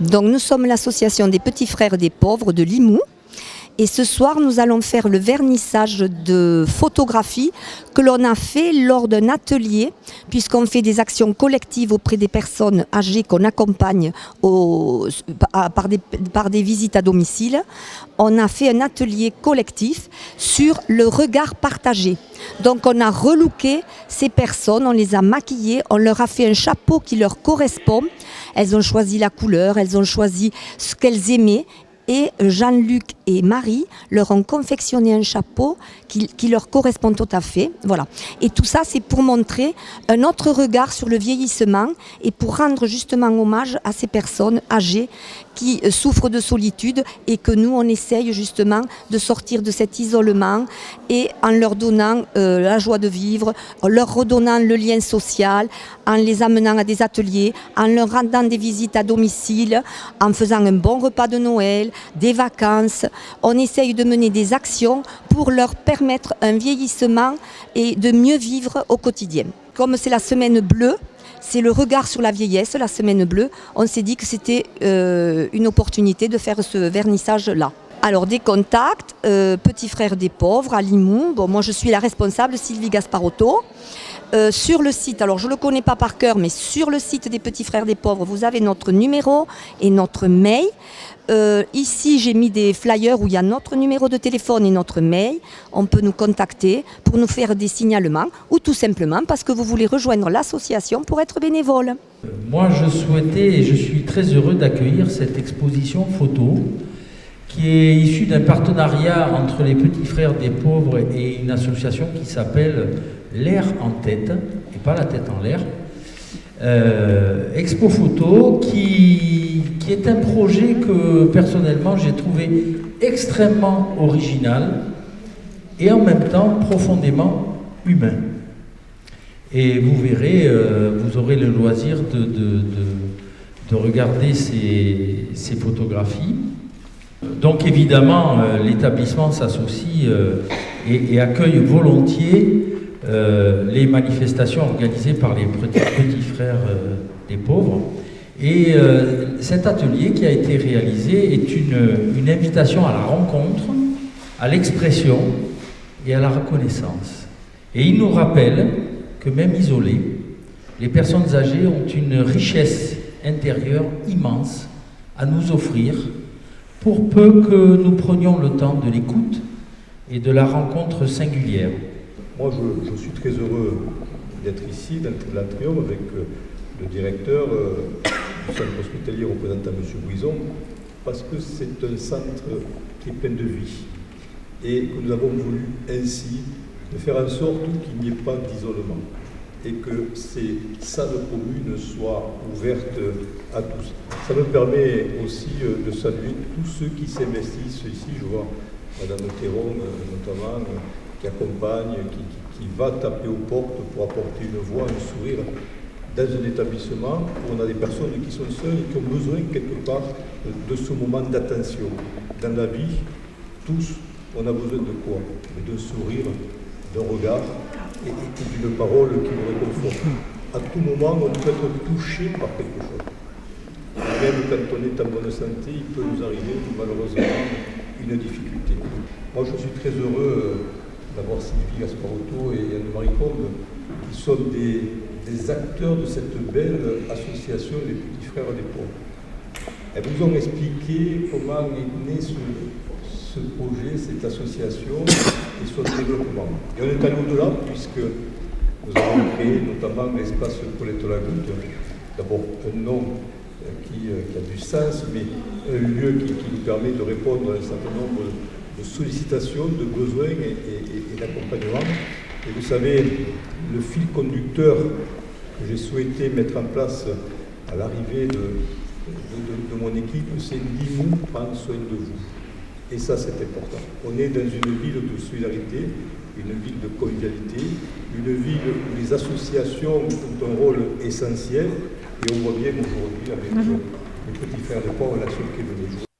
Donc nous sommes l'association des petits frères des pauvres de Limoux. Et ce soir, nous allons faire le vernissage de photographie que l'on a fait lors d'un atelier, puisqu'on fait des actions collectives auprès des personnes âgées qu'on accompagne par des visites à domicile. On a fait un atelier collectif sur le regard partagé. Donc on a relooké ces personnes, on les a maquillées, on leur a fait un chapeau qui leur correspond. Elles ont choisi la couleur, elles ont choisi ce qu'elles aimaient. Et Jean-Luc et Marie leur ont confectionné un chapeau qui leur correspond tout à fait. Voilà. Et tout ça, c'est pour montrer un autre regard sur le vieillissement et pour rendre justement hommage à ces personnes âgées qui souffrent de solitude et que nous, on essaye justement de sortir de cet isolement et en leur donnant la joie de vivre, en leur redonnant le lien social, en les amenant à des ateliers, en leur rendant des visites à domicile, en faisant un bon repas de Noël, des vacances. On essaye de mener des actions pour leur permettre un vieillissement et de mieux vivre au quotidien. Comme c'est la semaine bleue, c'est le regard sur la vieillesse, la semaine bleue, on s'est dit que c'était une opportunité de faire ce vernissage-là. Alors des contacts, Petits Frères des Pauvres à Limoux, bon, moi je suis la responsable, Sylvie Gasparotto. Sur le site, alors je ne le connais pas par cœur, mais sur le site des Petits Frères des Pauvres, vous avez notre numéro et notre mail. Ici, j'ai mis des flyers où il y a notre numéro de téléphone et notre mail. On peut nous contacter pour nous faire des signalements ou tout simplement parce que vous voulez rejoindre l'association pour être bénévole. Moi, je souhaitais et je suis très heureux d'accueillir cette exposition photo qui est issue d'un partenariat entre les Petits Frères des Pauvres et une association qui s'appelle L'air en tête, et pas la tête en l'air. Expo Photo qui est un projet que personnellement j'ai trouvé extrêmement original et en même temps profondément humain. Et vous verrez, vous aurez le loisir de regarder ces photographies. Donc évidemment, l'établissement s'associe et accueille volontiers les manifestations organisées par les petits frères des pauvres. Et cet atelier qui a été réalisé est une invitation à la rencontre, à l'expression et à la reconnaissance. Et il nous rappelle que même isolées, les personnes âgées ont une richesse intérieure immense à nous offrir pour peu que nous prenions le temps de l'écoute et de la rencontre singulière. Moi, je suis très heureux d'être ici, dans l'Atrium, avec le directeur du centre hospitalier représentant M. Bouison, parce que c'est un centre qui est plein de vie. Et que nous avons voulu ainsi de faire en sorte qu'il n'y ait pas d'isolement. Et que ces salles communes soient ouvertes à tous. Ça me permet aussi de saluer tous ceux qui s'investissent ici. Je vois Mme Théron, notamment, qui accompagne, qui va taper aux portes pour apporter une voix, un sourire dans un établissement où on a des personnes qui sont seules et qui ont besoin quelque part de ce moment d'attention. Dans la vie, tous, on a besoin de quoi? D'un sourire, d'un regard et d'une parole qui nous réconforte. À tout moment, on peut être touché par quelque chose. Même quand on est en bonne santé, il peut nous arriver malheureusement une difficulté. Moi, je suis très heureux d'avoir Sylvie Gasparotto et Anne-Marie Combe, qui sont des acteurs de cette belle association des Petits Frères des Pauvres. Elles vous ont expliqué comment est né ce projet, cette association et son développement. Et on est allé au-delà puisque nous avons créé notamment l'espace Colette Lagoutte, d'abord un nom qui a du sens, mais un lieu qui nous permet de répondre à un certain nombre de sollicitations, de besoins et d'accompagnement. Et vous savez, le fil conducteur que j'ai souhaité mettre en place à l'arrivée de mon équipe, c'est Limoux prend soin de vous. Et ça, c'est important. On est dans une ville de solidarité, une ville de convivialité, une ville où les associations ont un rôle essentiel. Et on voit bien aujourd'hui avec les Petits Frères des Pauvres l'action qui est venue jouer.